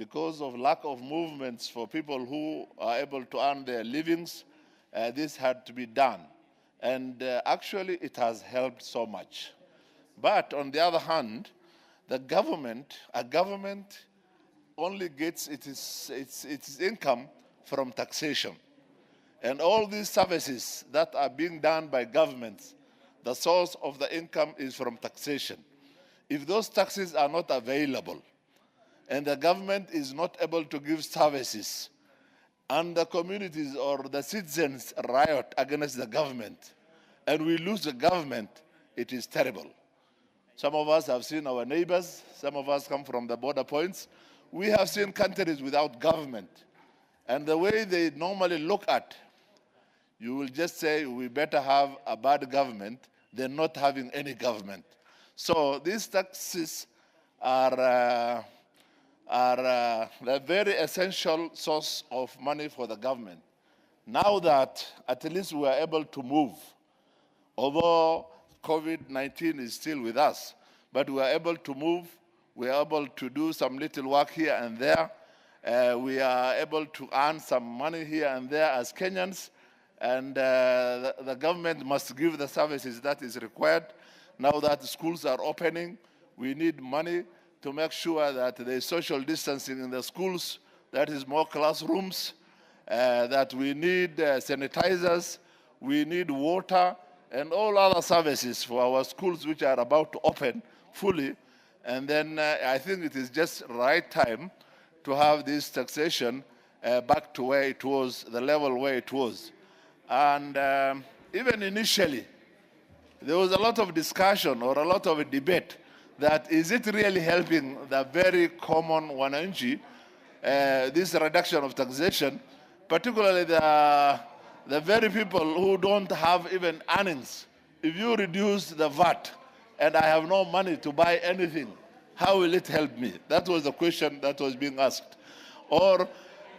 because of lack of movements for people who are able to earn their livings, this had to be done. And actually, it has helped so much. But on the other hand, a government only gets its income from taxation. And all these services that are being done by governments, the source of the income is from taxation. If those taxes are not available, and the government is not able to give services, and the communities or the citizens riot against the government, and we lose the government, it is terrible. Some of us have seen our neighbors, some of us come from the border points. We have seen countries without government. And the way they normally look at, you will just say we better have a bad government than not having any government. So these taxes are a very essential source of money for the government. Now that at least we are able to move, although COVID-19 is still with us, but we are able to move, we are able to do some little work here and there, we are able to earn some money here and there as Kenyans, and the government must give the services that is required. Now that schools are opening, we need money to make sure that there is social distancing in the schools, that is more classrooms, that we need sanitizers, we need water, and all other services for our schools which are about to open fully. And then I think it is just right time to have this taxation back to where it was, the level where it was. And even initially, there was a lot of discussion or a lot of debate that is it really helping the very common wananchi, this reduction of taxation, particularly the very people who don't have even earnings. If you reduce the VAT and I have no money to buy anything, how will it help me? That was the question that was being asked. Or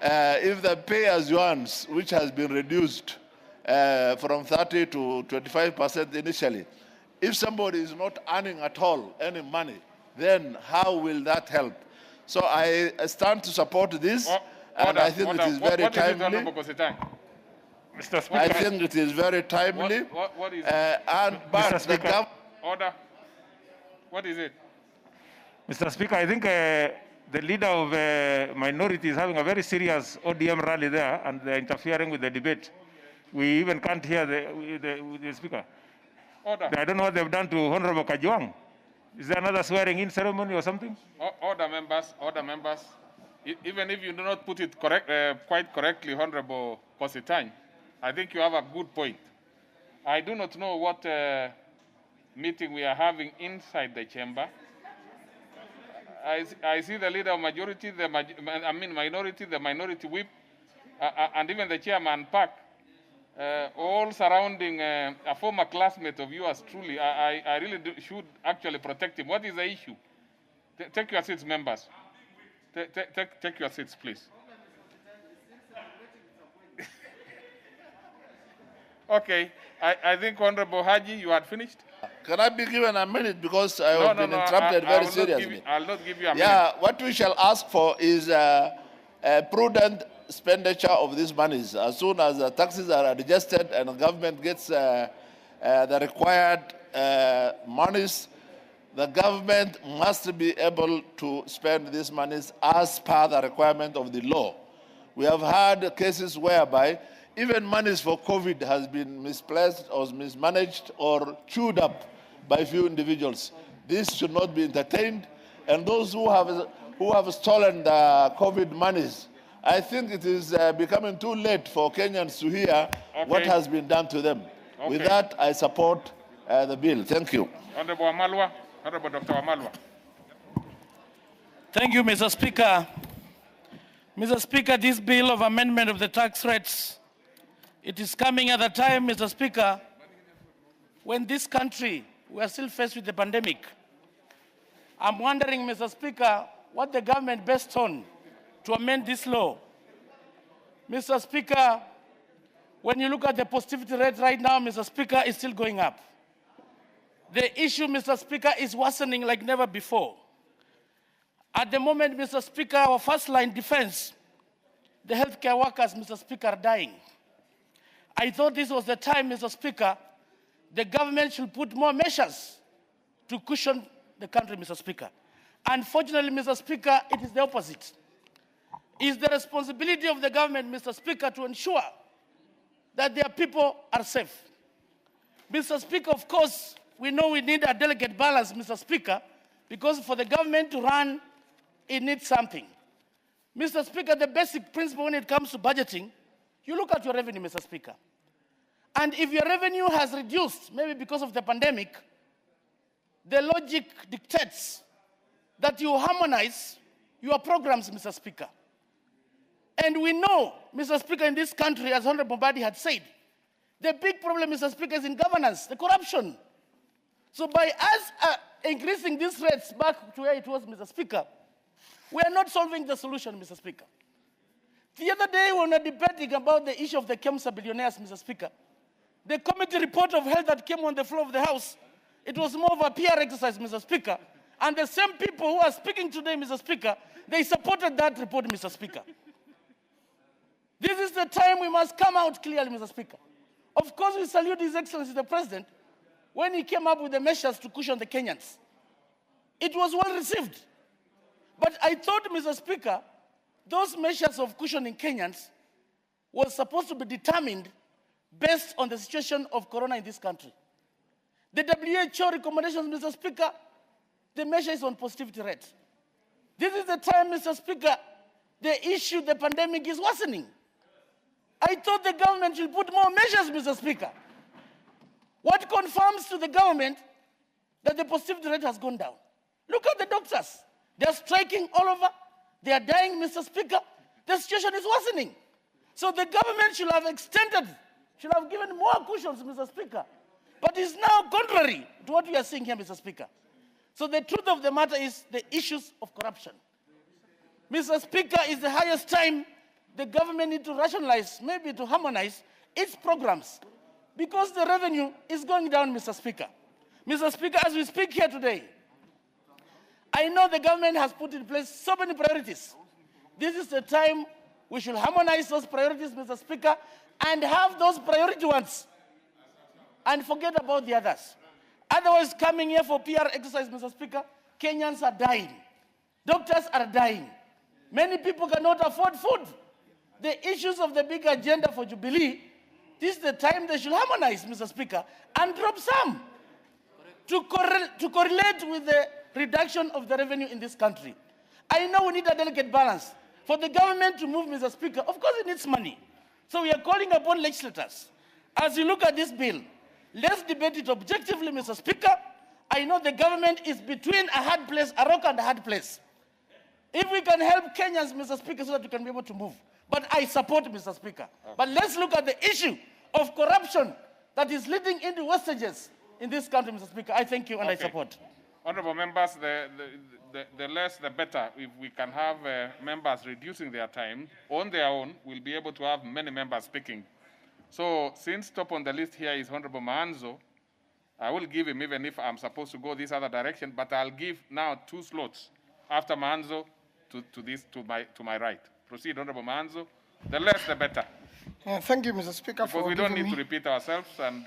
if the pay-as-you-earn, which has been reduced from 30 to 25% initially, if somebody is not earning at all any money, then how will that help? So I stand to support this, and I think it is very timely. Mr. Speaker, I think it is very timely. What is it? Order. What is it? Mr. Speaker, I think the leader of minority is having a very serious ODM rally there, and they're interfering with the debate. We even can't hear the speaker. Order. I don't know what they've done to Honorable Kajwang. Is there another swearing-in ceremony or something? Order, members. Order, members. Even if you do not put it quite correctly, Honorable Kositany, I think you have a good point. I do not know what meeting we are having inside the chamber. I see the leader of majority, minority, the minority whip, and even the chairman Park, all surrounding a former classmate of yours truly. I really should actually protect him. What is the issue? Take your seats, members. Take your seats, please. Okay, I think Honorable Haji, you had finished? Can I be given a minute because I have been interrupted very seriously? I'll not give you a minute. Yeah, what we shall ask for is a prudent expenditure of these monies. As soon as the taxes are adjusted and the government gets the required monies, the government must be able to spend these monies as per the requirement of the law. We have had cases whereby even monies for COVID has been misplaced or mismanaged or chewed up by few individuals. This should not be entertained. And those who have stolen the COVID monies, I think it is becoming too late for Kenyans to hear what has been done to them. With that, I support the bill. Thank you. Honorable Amalwa, Honorable Dr. Amalwa. Thank you, Mr. Speaker. Mr. Speaker, this bill of amendment of the tax rates, it is coming at a time, Mr. Speaker, when this country, we are still faced with the pandemic. I'm wondering, Mr. Speaker, what the government based on to amend this law. Mr. Speaker, when you look at the positivity rate right now, Mr. Speaker, it's still going up. The issue, Mr. Speaker, is worsening like never before. At the moment, Mr. Speaker, our first line defense, the healthcare workers, Mr. Speaker, are dying. I thought this was the time, Mr. Speaker, the government should put more measures to cushion the country, Mr. Speaker. Unfortunately, Mr. Speaker, it is the opposite. It is the responsibility of the government, Mr. Speaker, to ensure that their people are safe. Mr. Speaker, of course, we know we need a delicate balance, Mr. Speaker, because for the government to run, it needs something. Mr. Speaker, the basic principle when it comes to budgeting, you look at your revenue, Mr. Speaker. And if your revenue has reduced, maybe because of the pandemic, the logic dictates that you harmonize your programs, Mr. Speaker. And we know, Mr. Speaker, in this country, as Honorable Badi had said, the big problem, Mr. Speaker, is in governance, the corruption. So by us increasing these rates back to where it was, Mr. Speaker, we are not solving the solution, Mr. Speaker. The other day, when we were debating about the issue of the KEMSA billionaires, Mr. Speaker, the committee report of health that came on the floor of the House, it was more of a PR exercise, Mr. Speaker. And the same people who are speaking today, Mr. Speaker, they supported that report, Mr. Speaker. This is the time we must come out clearly, Mr. Speaker. Of course, we salute His Excellency the President when he came up with the measures to cushion the Kenyans. It was well received. But I thought, Mr. Speaker, those measures of cushioning Kenyans was supposed to be determined based on the situation of corona in this country. The WHO recommendations, Mr. Speaker, the measure is on positivity rate. This is the time, Mr. Speaker, the pandemic is worsening. I thought the government should put more measures, Mr. Speaker. What confirms to the government that the positivity rate has gone down? Look at the doctors. They're striking all over. They are dying, Mr. Speaker. The situation is worsening. So the government should have should have given more cushions, Mr. Speaker. But it's now contrary to what we are seeing here, Mr. Speaker. So the truth of the matter is the issues of corruption. Mr. Speaker, it's the highest time the government needs to rationalize, maybe to harmonize its programs, because the revenue is going down, Mr. Speaker. Mr. Speaker, as we speak here today, I know the government has put in place so many priorities. This is the time we should harmonize those priorities, Mr. Speaker, and have those priority ones and forget about the others. Otherwise, coming here for PR exercise, Mr. Speaker, Kenyans are dying. Doctors are dying. Many people cannot afford food. The issues of the big agenda for Jubilee, this is the time they should harmonize, Mr. Speaker, and drop some to correlate with the reduction of the revenue in this country. I know we need a delicate balance. For the government to move, Mr. Speaker, of course it needs money. So we are calling upon legislators, as you look at this bill, let's debate it objectively, Mr. Speaker. I know the government is between a hard place, a rock and a hard place. If we can help Kenyans, Mr. Speaker, so that we can be able to move. But I support, Mr. Speaker. But let's look at the issue of corruption that is leading into wastages in this country, Mr. Speaker. I thank you and I support. Honorable members, the less the better. If we can have members reducing their time on their own, we'll be able to have many members speaking. So since top on the list here is Honorable Maanzo, I will give him, even if I'm supposed to go this other direction, but I'll give now 2 slots after Maanzo to my right. Proceed, Honorable Maanzo. The less the better. Thank you, Mr. Speaker, because we don't need to repeat ourselves, and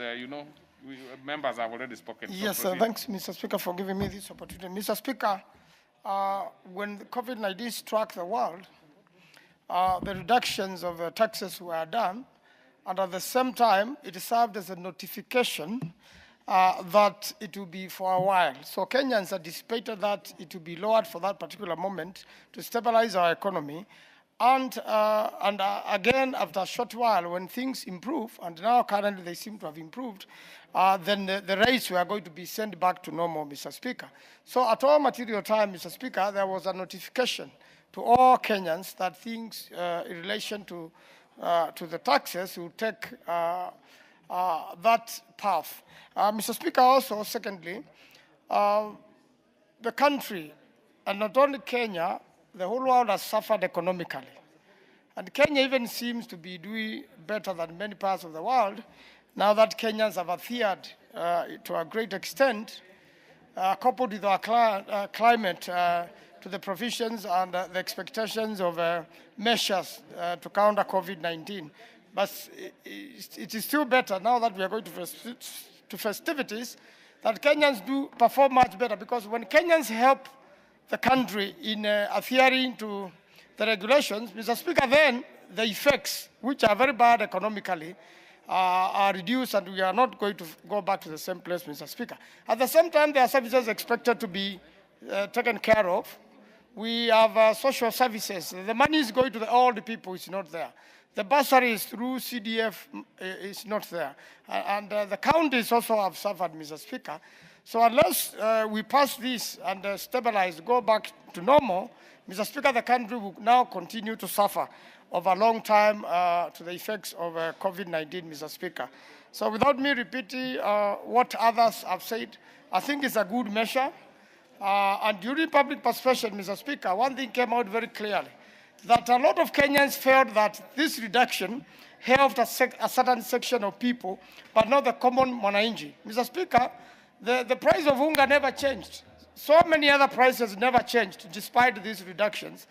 members have already spoken. Yes, thanks, Mr. Speaker, for giving me this opportunity. Mr. Speaker, when COVID-19 struck the world, the reductions of taxes were done, and at the same time, it served as a notification that it will be for a while. So Kenyans anticipated that it will be lowered for that particular moment to stabilize our economy. And again, after a short while, when things improve, and now currently they seem to have improved, then the rates were going to be sent back to normal, Mr. Speaker. So at all material time, Mr. Speaker, there was a notification to all Kenyans that things in relation to the taxes will take that path. Mr. Speaker, also, secondly, the country, and not only Kenya, the whole world has suffered economically. And Kenya even seems to be doing better than many parts of the world, now that Kenyans have adhered to a great extent, coupled with our climate, to to the provisions and the expectations of measures to counter COVID-19. But it is still better now that we are going to festivities that Kenyans do perform much better, because when Kenyans help the country in adhering to the regulations, Mr. Speaker, then the effects, which are very bad economically, are reduced, and we are not going to go back to the same place, Mr. Speaker. At the same time, there are services expected to be taken care of. We have social services. The money is going to all the people, it's not there. The bursaries through CDF is not there. And the counties also have suffered, Mr. Speaker. So unless we pass this and stabilize, go back to normal, Mr. Speaker, the country will now continue to suffer over a long time to the effects of COVID-19, Mr. Speaker. So without me repeating what others have said, I think it's a good measure. And during public participation, Mr. Speaker, one thing came out very clearly, that a lot of Kenyans felt that this reduction helped a certain section of people, but not the common mwananchi. Mr. Speaker, the price of unga never changed. So many other prices never changed despite these reductions.